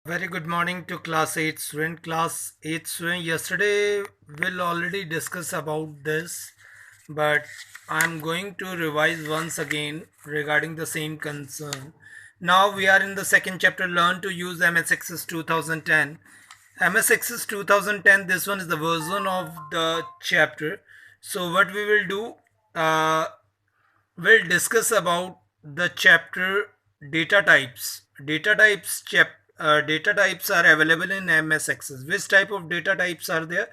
Very good morning to class 8 student. Class 8 student, yesterday we'll already discuss about this, but I'm going to revise once again regarding the same concern. Now we are in the second chapter, learn to use MS Access 2010. MS Access 2010, this one is the version of the chapter. So what we will do, uh, we'll discuss about the chapter data types. Data types are available in MS Access. Which type of data types are there?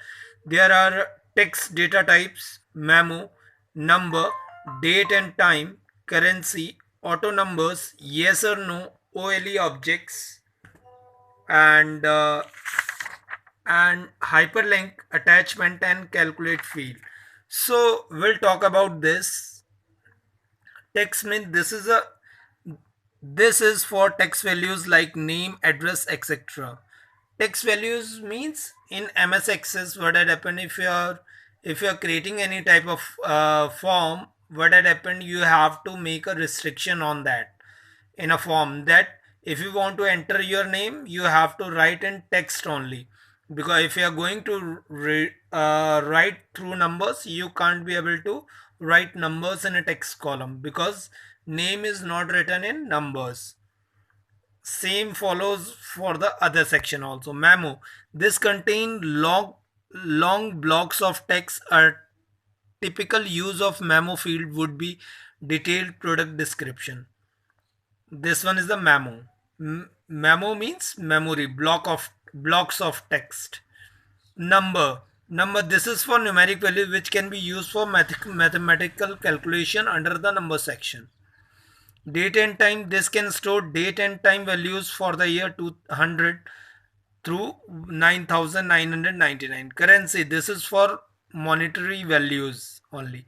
There are text data types, memo, number, date and time, currency, auto numbers, yes or no, OLE objects, and hyperlink, attachment, and calculate field. So we'll talk about this. Text means this is for text values like name, address, etc. Text values means in MS Access what had happened if you are creating any type of form, what had happened, you have to make a restriction on that in a form that if you want to enter your name you have to write in text only, because if you are going to write through numbers you can't be able to write numbers in a text column because name is not written in numbers. Same follows for the other section also. Memo, this contain long blocks of text. A typical use of memo field would be detailed product description. This one is the memo. Memo means memory, blocks of text. Number, this is for numeric value which can be used for mathematical calculation under the number section. Date and time, this can store date and time values for the year 200 through 9999. Currency, this is for monetary values only.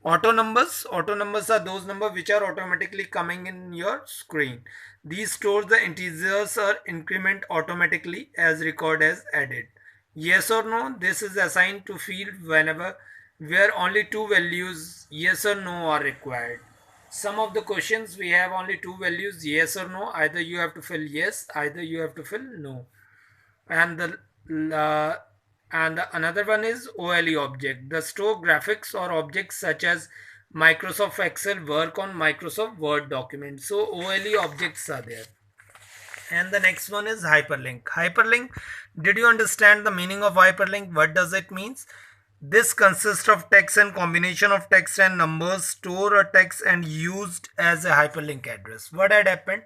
Auto numbers are those numbers which are automatically coming in your screen. These stores the integers or increment automatically as record as added. Yes or no, this is assigned to field whenever where only two values yes or no are required. Some of the questions we have only two values yes or no, either you have to fill yes, either you have to fill no. And the uh, another one is OLE object. The store graphics or objects such as Microsoft Excel work on Microsoft Word documents. So OLE objects are there. And the next one is hyperlink. Hyperlink, did you understand the meaning of hyperlink? What does it means? This consists of text and combination of text and numbers, store a text and used as a hyperlink address. What had happened?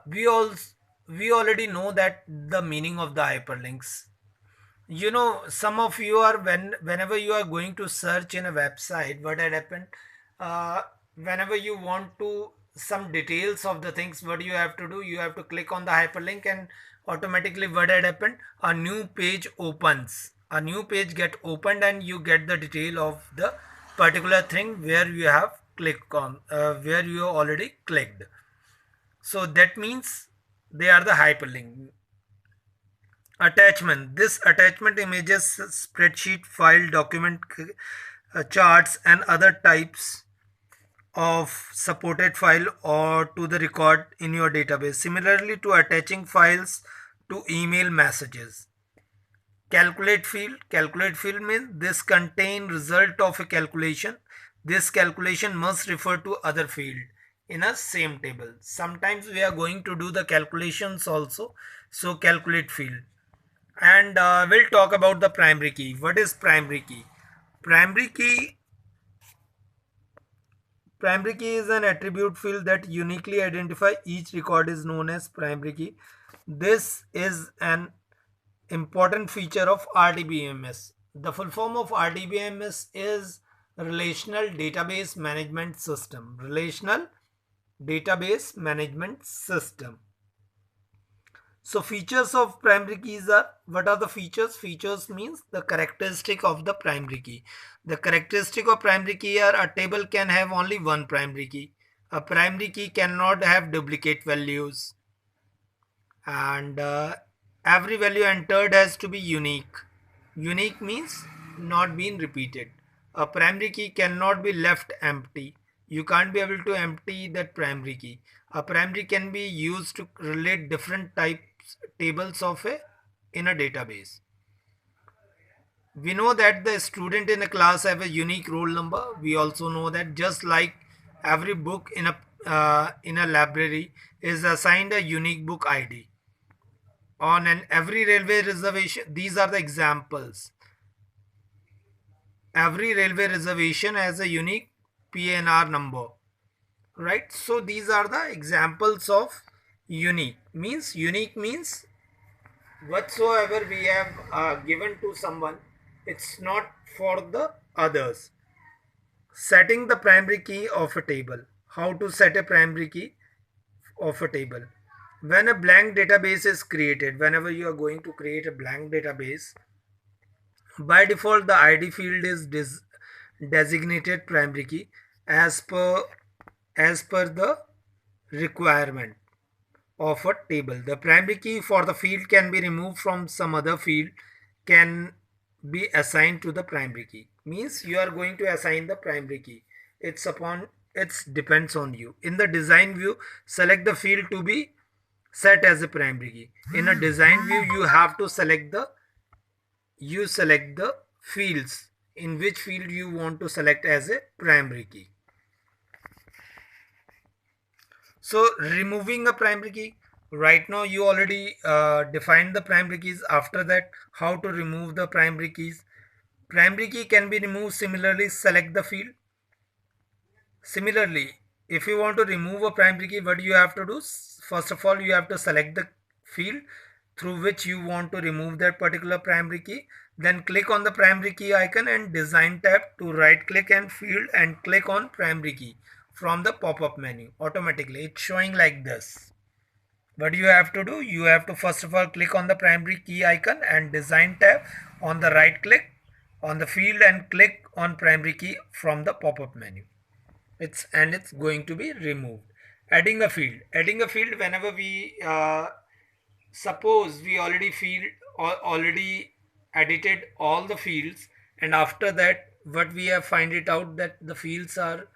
We already know that the meaning of the hyperlinks. Some of you are whenever you are going to search in a website, what had happened, uh, whenever you want to some details of the things, what you have to do, you have to click on the hyperlink and automatically what had happened, a new page opens, a new page get opened and you get the detail of the particular thing where you have clicked on, where you already clicked. So that means they are the hyperlink. Attachment, this attachment images, spreadsheet, file, document, charts and other types of supported file or to the record in your database, similarly to attaching files to email messages. Calculate field means this contain result of a calculation. This calculation must refer to other field in a same table. Sometimes we are going to do the calculations also, so calculate field. And we'll talk about the primary key. What is primary key? Primary key is an attribute field that uniquely identify each record is known as primary key. This is an important feature of RDBMS. The full form of RDBMS is Relational Database Management System. Relational Database Management System. So features of primary keys are, what are the features? Features means the characteristic of the primary key. The characteristic of primary key are a table can have only one primary key. A primary key cannot have duplicate values. And every value entered has to be unique. Unique means not being repeated. A primary key cannot be left empty. You can't be able to empty that primary key. A primary can be used to relate different types tables of a in a database. We know that the student in a class have a unique roll number. We also know that just like every book in a library is assigned a unique book ID. On an every railway reservation, these are the examples. Every railway reservation has a unique PNR number, right? So these are the examples of unique means whatsoever we have given to someone, it's not for the others. Setting the primary key of a table. How to set a primary key of a table? When a blank database is created, whenever you are going to create a blank database, by default the ID field is designated primary key as per the requirement of a table. The primary key for the field can be removed from some other field, can be assigned to the primary key. Means you are going to assign the primary key. It depends on you. In the design view, select the field to be set as a primary key. In a design view, you select the fields in which field you want to select as a primary key. So removing a primary key, right now you already defined the primary keys. After that, how to remove the primary keys? Primary key can be removed. Similarly, select the field. Similarly, if you want to remove a primary key, what you have to do? First of all, you have to select the field through which you want to remove that particular primary key. Then click on the primary key icon and design tab to right click and field and click on primary key from the pop-up menu. Automatically it's showing like this. What you have to do? You have to first of all click on the primary key icon and design tab on the right click on the field and click on primary key from the pop-up menu. It's going to be removed. Adding a field whenever we suppose we already edited all the fields, and after that what we have find it out that the fields are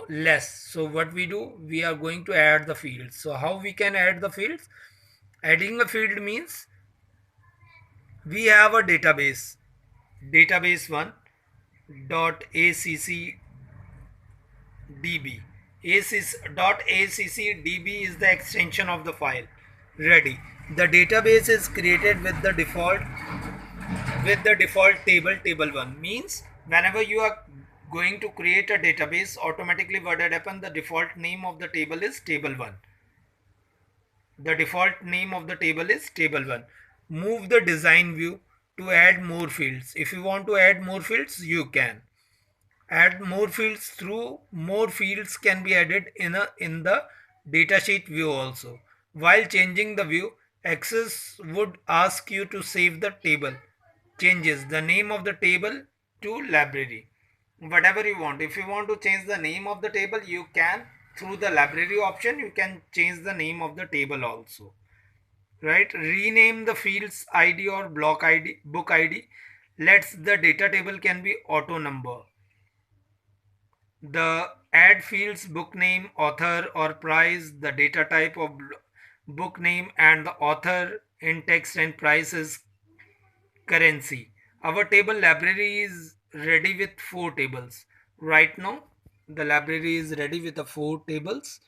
less. So what we do, we are going to add the fields. So how we can add the fields? Adding a field means we have a database 1 dot accdb. .accdb is the extension of the file. Ready. The database is created with the default table 1. Means whenever you are going to create a database, automatically what had happened, the default name of the table is table 1. The default name of the table is table 1. Move the design view to add more fields. If you want to add more fields, you can add more fields through more fields can be added in the datasheet view also. While changing the view, Access would ask you to save the table changes, the name of the table to library. Whatever you want. If you want to change the name of the table, you can. Through the library option, you can change the name of the table also. Right? Rename the fields ID or block ID, book ID. Let's the data table can be auto number. The add fields book name, author or price, the data type of book name and the author in text and price is currency. Our table library is ready with 4 tables. Right now, the library is ready with the 4 tables: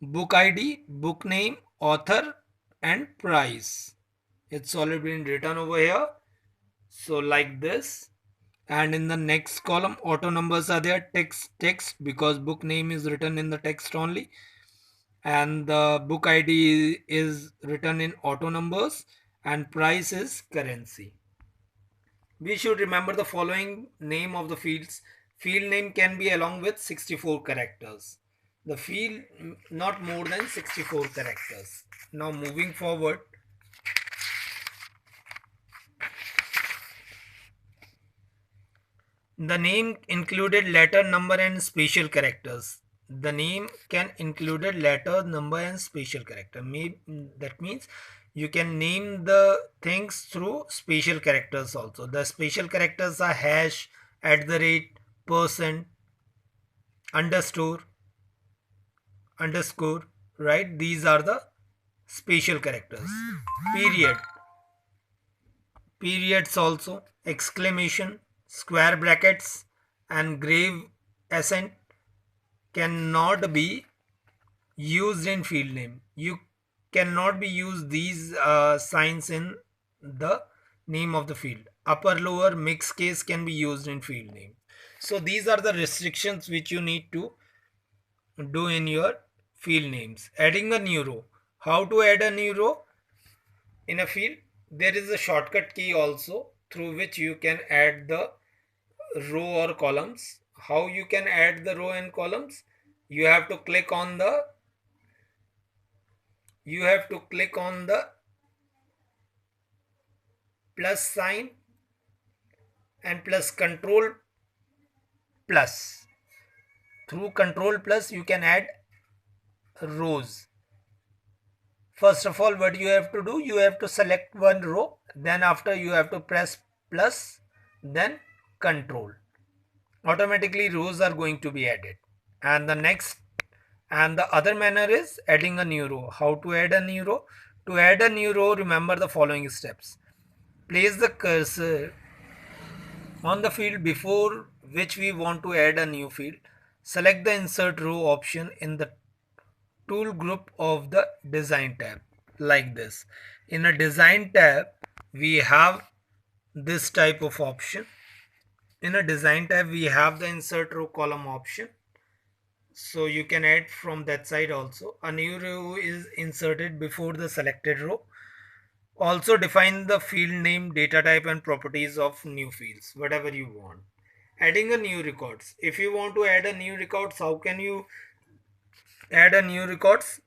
book ID, book name, author, and price. It's already been written over here. So like this. And in the next column, auto numbers are there, text because book name is written in the text only, and the book ID is written in auto numbers, and price is currency. We should remember the following name of the fields. Field name can be along with 64 characters. The field not more than 64 characters. Now moving forward, the name included letter, number and special characters. The name can included letter, number and special character. That means you can name the things through special characters also. The special characters are hash, @ %, underscore, right? These are the special characters. Period, periods also, exclamation, square brackets, and grave accent cannot be used in field name. You cannot be used these signs in the name of the field. Upper lower mixed case can be used in field name. So these are the restrictions which you need to do in your field names. Adding a new row. How to add a new row in a field? There is a shortcut key also through which you can add the row or columns. How you can add the row and columns? You have to click on the plus sign and plus control plus. Through control plus you can add rows. First of all, what you have to do, you have to select one row, then after you have to press plus, then control. Automatically rows are going to be added. And the other manner is adding a new row. How to add a new row? To add a new row, remember the following steps. Place the cursor on the field before which we want to add a new field. Select the insert row option in the tool group of the design tab like this. In a design tab, we have this type of option. In a design tab, we have the insert row column option. So you can add from that side also. A new row is inserted before the selected row. Also define the field name, data type and properties of new fields, whatever you want. Adding a new records. If you want to add a new records, how can you add a new records?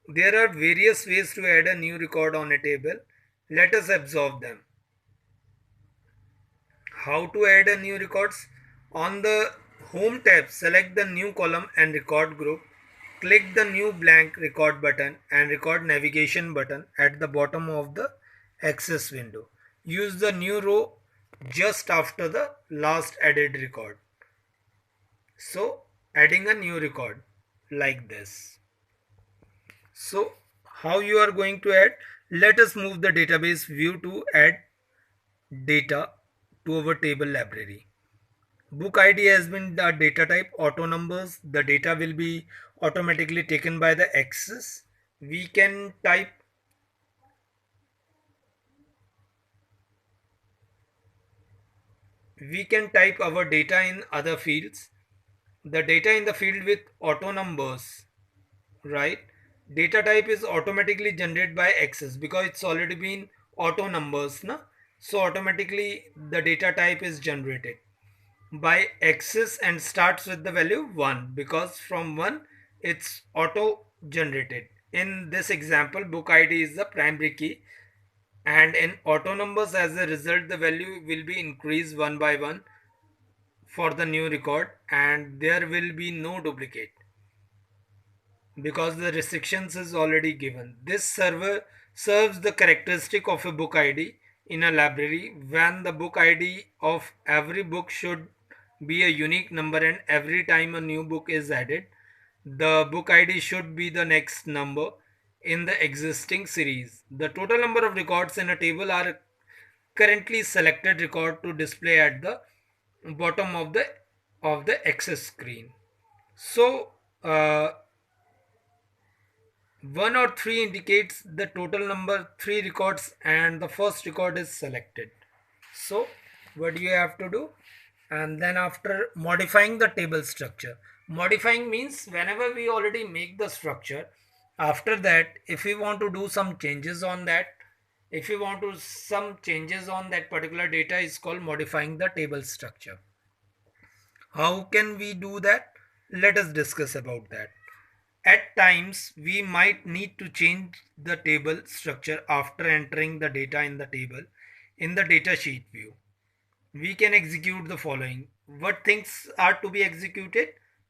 There are various ways to add a new record on a table. Let us observe them. How to add a new records? On the home tab, select the new column and record group. Click the new blank record button and record navigation button at the bottom of the access window. Use the new row just after the last added record. So adding a new record like this. So how you are going to add? Let us move the database view to add data to our table library. Book ID has been the data type auto numbers. The data will be automatically taken by the access. We can type our data in other fields. The data in the field with auto numbers, right? Data type is automatically generated by access because it's already been auto numbers, na? So automatically the data type is generated by access and starts with the value 1 because from 1 it's auto generated. In this example, book ID is the primary key, and in auto numbers, as a result, the value will be increased one by one for the new record, and there will be no duplicate because the restrictions is already given. This server serves the characteristic of a book ID in a library when the book ID of every book should be a unique number, and every time a new book is added, the book ID should be the next number in the existing series. The total number of records in a table are currently selected record to display at the bottom of the access screen. So uh, 1 or 3 indicates the total number 3 records and the first record is selected. So what do you have to do? And then after modifying the table structure, modifying means whenever we already make the structure, after that if we want to do some changes on that, if we want to some changes on that particular data is called modifying the table structure. How can we do that? Let us discuss about that. At times, we might need to change the table structure after entering the data in the table in the datasheet view. We can execute the following. What things are to be executed?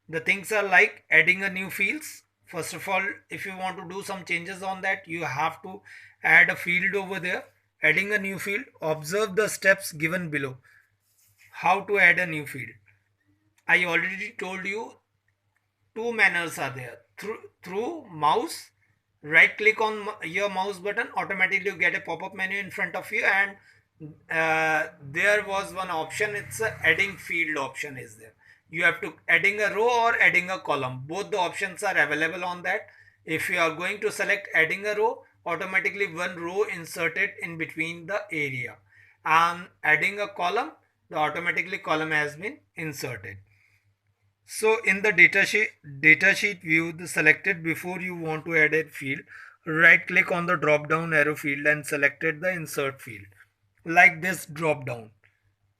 The things are like adding a new fields. First of all, if you want to do some changes on that, you have to add a field over there. Adding a new field. Observe the steps given below. How to add a new field? I already told you two manners are there through mouse Right click on your mouse button, automatically you get a pop-up menu in front of you, and there was one option, it's a adding field option is there. You have to adding a row or adding a column, both the options are available on that. If you are going to select adding a row, automatically one row inserted in between the area, and adding a column, the automatically column has been inserted. So in the datasheet view, the selected before you want to add a field, right click on the drop down arrow field and selected the insert field. Like this drop down.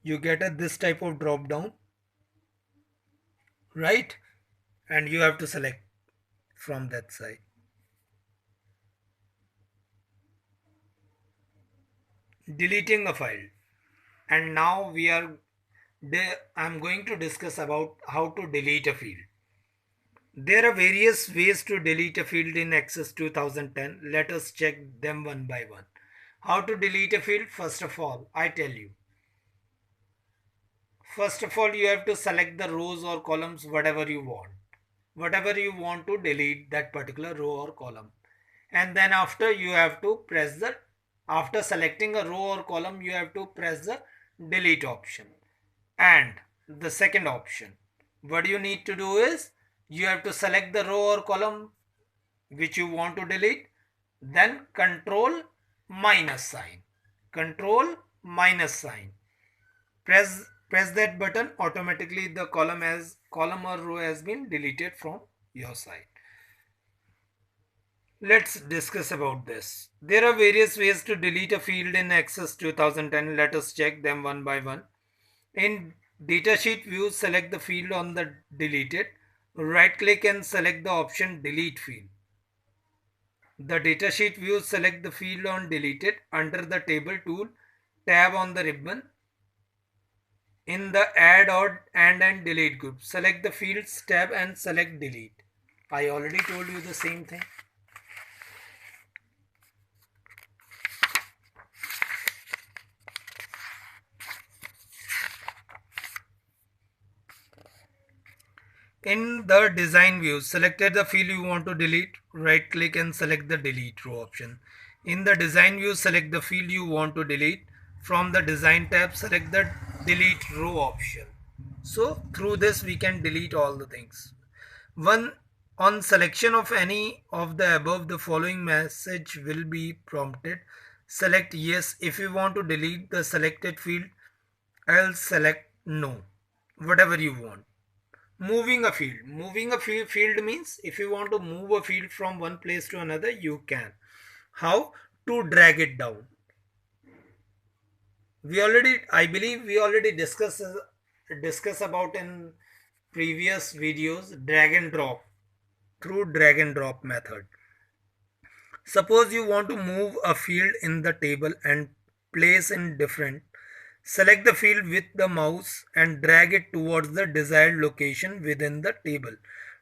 You get a this type of drop down, right? And you have to select from that side. Deleting a file. And now I'm going to discuss about how to delete a field. There are various ways to delete a field in Access 2010. Let us check them one by one. How to delete a field? First of all, I tell you. First of all, you have to select the rows or columns, whatever you want. Whatever you want to delete that particular row or column. And then after you have to after selecting a row or column, you have to press the delete option. And the second option, what you need to do is, you have to select the row or column which you want to delete, then control minus sign, press that button, automatically the column or row has been deleted from your side. Let's discuss about this. There are various ways to delete a field in Access 2010. Let us check them one by one. In datasheet view, select the field on the deleted. Right click and select the option delete field. The datasheet view, select the field on deleted. Under the table tool, tab on the ribbon. In the add or and delete group, select the fields tab and select delete. I already told you the same thing. In the design view, selected the field you want to delete, right click and select the delete row option. In the design view, select the field you want to delete. From the design tab, select the delete row option. So through this we can delete all the things. One, on selection of any of the above, the following message will be prompted. Select yes if you want to delete the selected field, else select no, whatever you want. Moving a field means if you want to move a field from one place to another, you can. How? To drag it down. I believe we already discuss about in previous videos, drag and drop, through drag and drop method. Suppose you want to move a field in the table and place in different. Select the field with the mouse and drag it towards the desired location within the table.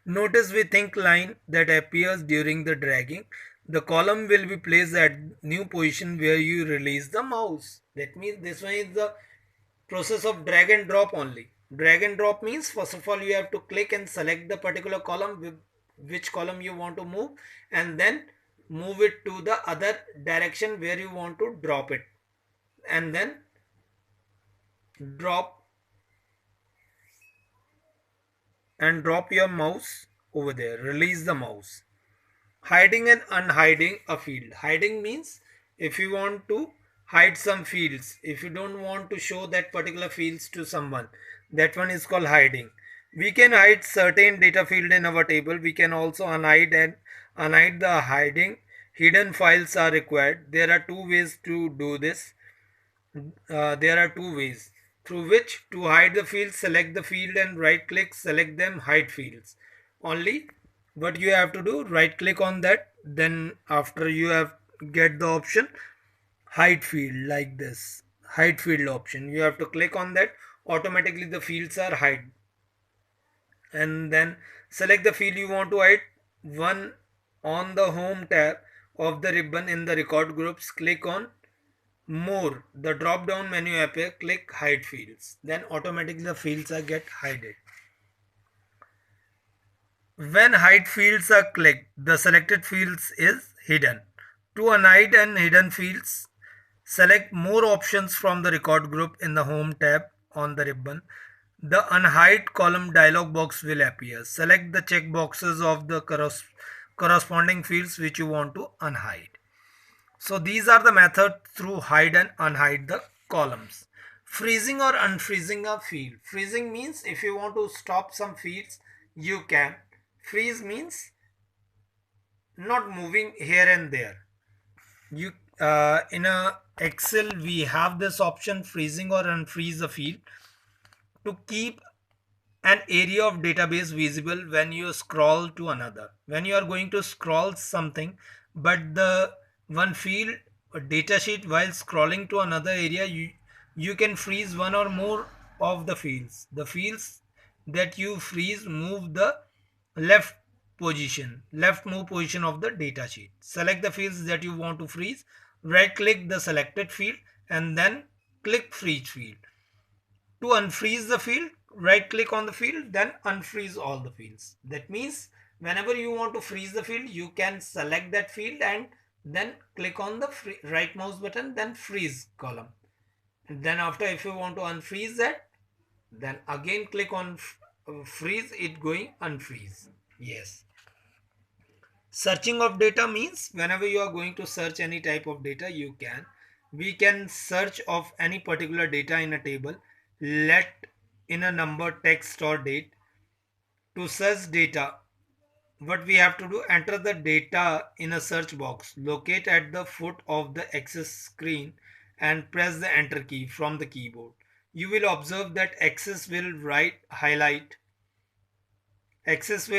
Notice with ink line that appears during the dragging. The column will be placed at new position where you release the mouse. That means this one is the process of drag and drop only. Drag and drop means first of all you have to click and select the particular column, which column you want to move, and then move it to the other direction where you want to drop it, and then drop drop your mouse over there, release the mouse. Hiding and unhiding a field. Hiding means if you want to hide some fields, if you don't want to show that particular fields to someone, that one is called hiding. We can hide certain data field in our table. We can also unhide the hiding. Hidden files are required. There are two ways to do this. There are two ways through which to hide the field. Select the field and right click, select them, hide fields. Only what you have to do, right click on that, then after you have get the option hide field, like this hide field option, you have to click on that, automatically the fields are hide, and then select the field you want to hide. One, on the home tab of the ribbon in the record groups, click on more, the drop down menu appear, click hide fields, then automatically the fields are get hidden. When hide fields are clicked, the selected fields is hidden. To unhide and hidden fields, select more options from the record group in the home tab on the ribbon. The unhide column dialog box will appear. Select the check boxes of the corresponding fields which you want to unhide. So these are the methods through hide and unhide the columns. Freezing or unfreezing a field. Freezing means if you want to stop some fields, you can. Freeze means not moving here and there. You in a Excel we have this option freezing or unfreeze a field to keep an area of database visible when you scroll to another. When you are going to scroll something, but the one field or data sheet while scrolling to another area, you can freeze one or more of the fields. The fields that you freeze move the left left move position of the data sheet. Select the fields that you want to freeze, right click the selected field and then click freeze field. To unfreeze the field, right click on the field, then unfreeze all the fields. That means whenever you want to freeze the field, you can select that field and then click on the right mouse button, then freeze column. And then after, if you want to unfreeze that, then again click on freeze it going unfreeze. Yes. Searching of data means whenever you are going to search any type of data, we can search of any particular data in a table, let in a number, text or date. To search data, what we have to do, enter the data in a search box, locate at the foot of the access screen and press the enter key from the keyboard. You will observe that Access will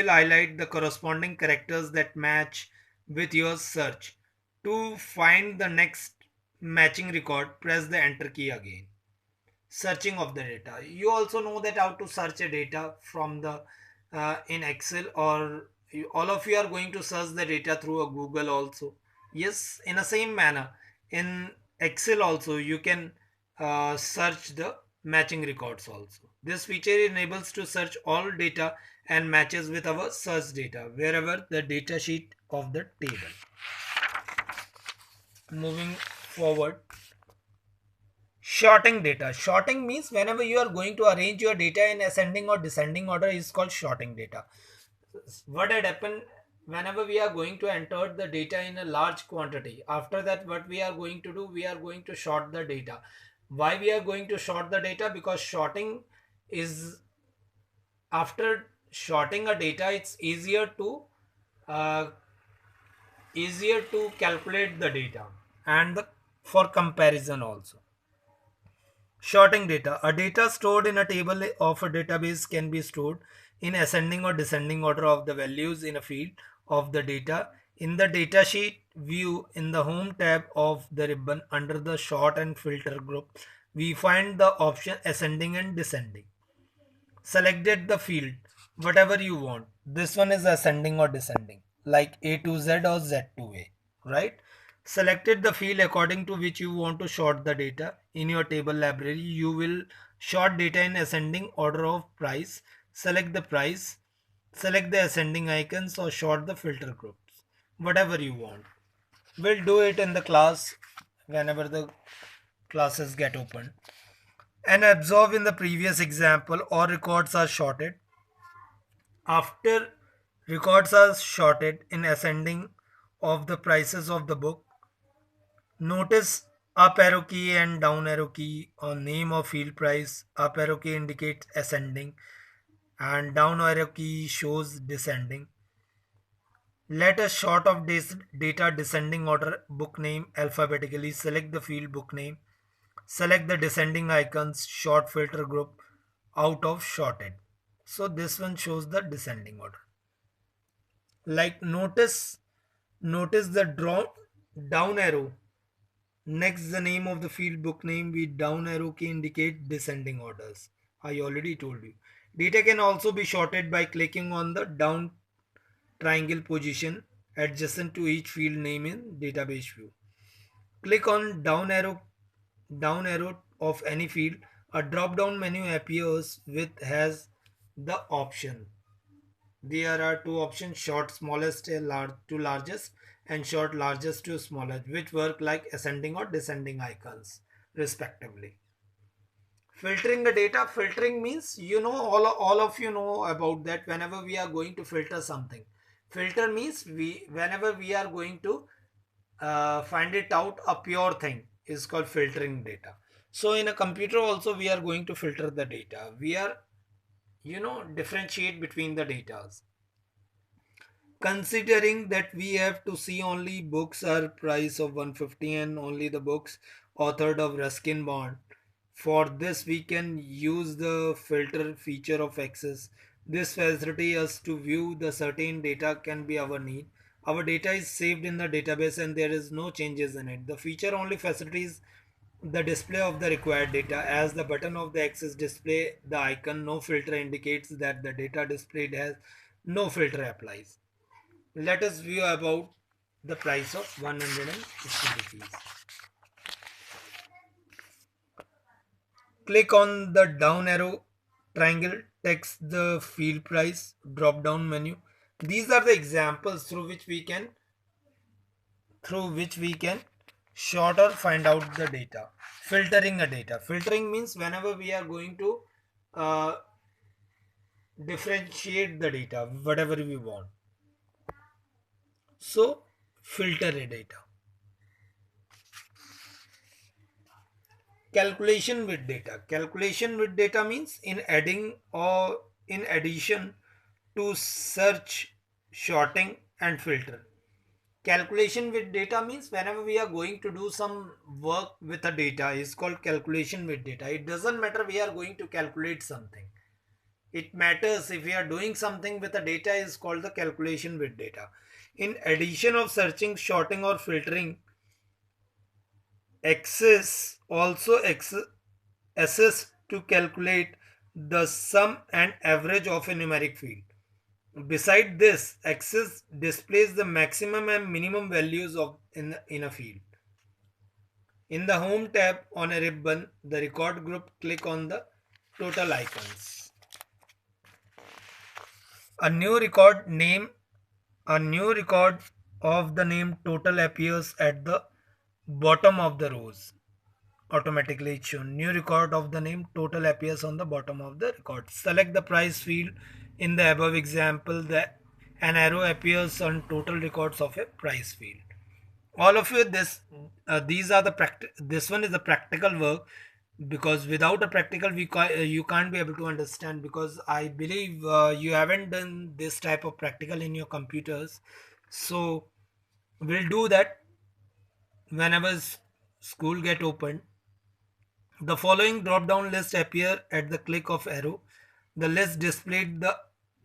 highlight the corresponding characters that match with your search. To find the next matching record, press the enter key again. Searching of the data. You also know that how to search a data from the in Excel, or all of you are going to search the data through a Google also. Yes, in the same manner, in Excel also you can search the matching records also. This feature enables to search all data and matches with our search data wherever the data sheet of the table. Moving forward, sorting data. Sorting means whenever you are going to arrange your data in ascending or descending order is called sorting data. What had happened, whenever we are going to enter the data in a large quantity, after that what we are going to do, we are going to sort the data. Why we are going to sort the data? Because sorting is, after sorting a data, it's uh, easier to calculate the data and for comparison also. Sorting data. A data stored in a table of a database can be stored in ascending or descending order of the values in a field of the data. In the datasheet view in the home tab of the ribbon under the sort and filter group, we find the option ascending and descending. Selected the field, whatever you want. This one is ascending or descending, like A to Z or Z to A, right? Selected the field according to which you want to sort the data. In your table library, you will sort data in ascending order of price. Select the price, select the ascending icons or sort the filter groups, whatever you want. We'll do it in the class whenever the classes get opened. And observe in the previous example, all records are sorted. After records are sorted in ascending of the prices of the book, notice up arrow key and down arrow key on name of field price. Up arrow key indicates ascending and down arrow key shows descending. Let a sort of data descending order book name alphabetically. Select the field book name. Select the descending icons, short filter group out of sorted. So this one shows the descending order. Like notice the down arrow next the name of the field book name with down arrow key indicate descending orders. I already told you. Data can also be sorted by clicking on the down triangle position adjacent to each field name in database view. Click on down arrow of any field. A drop down menu appears with has the option There are two options: short smallest to largest and short largest to smallest, which work like ascending or descending icons respectively. Filtering the data. Filtering means, all of you know about that. Whenever we are going to filter something, filter means whenever we are going to find it out, a pure thing is called filtering data. So in a computer also we are going to filter the data. We are, differentiate between the datas, considering that we have to see only books are price of 150 and only the books authored of Ruskin Bond. For this we can use the filter feature of access. This facility us to view the certain data can be our need. Our data is saved in the database and there is no changes in it. The feature only facilitates the display of the required data. As the button of the access display the icon no filter indicates that the data displayed has no filter applies. Let us view about the price of 150 rupees. Click on the down arrow triangle, text the field price drop down menu. These are the examples through which we can sort or find out the data. Filtering a data. Filtering means whenever we are going to uh, differentiate the data, whatever we want. So filter a data. Calculation with data. Calculation with data means in adding or in addition to search, sorting and filter. Calculation with data means whenever we are going to do some work with a data is called calculation with data. It doesn't matter we are going to calculate something. It matters if we are doing something with a data is called the calculation with data. In addition of searching, sorting or filtering, Access also assess to calculate the sum and average of a numeric field. Beside this, Access displays the maximum and minimum values of in a field. In the Home tab on a ribbon, the record group, click on the total icons. A new record name, a new record of the name total appears at the bottom of the rows. Automatically it's shown. New record of the name total appears on the bottom of the record. Select the price field. In the above example, an arrow appears on total records of a price field. All of you, these are the this one is the practical work, because without a practical you can't be able to understand, because I believe you haven't done this type of practical in your computers. So we'll do that whenever school get opened. The following drop-down list appear at the click of arrow. The list displayed the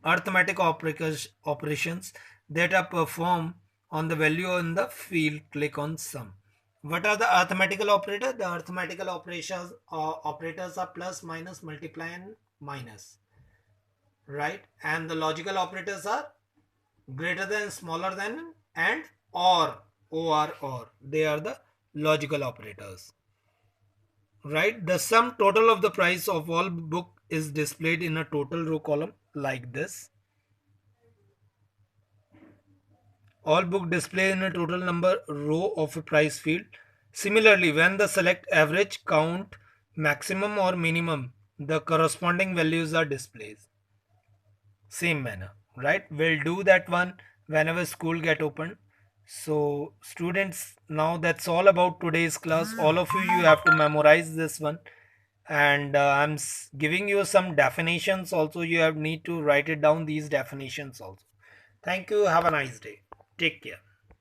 arithmetic operations that are performed on the value in the field. Click on sum. What are the arithmetical operators? The arithmetical operators are plus, minus, multiply, and minus, right? And the logical operators are greater than, smaller than, and or. They are the logical operators. Right, the sum total of the price of all book is displayed in a total row column like this. All book display in a total number row of a price field. Similarly, when the select average, count, maximum or minimum, the corresponding values are displayed. Same manner, right? We'll do that one whenever school get open. So students, now that's all about today's class. All of you have to memorize this one, and I'm giving you some definitions also. You have need to write it down, these definitions also. Thank you. Have a nice day. Take care.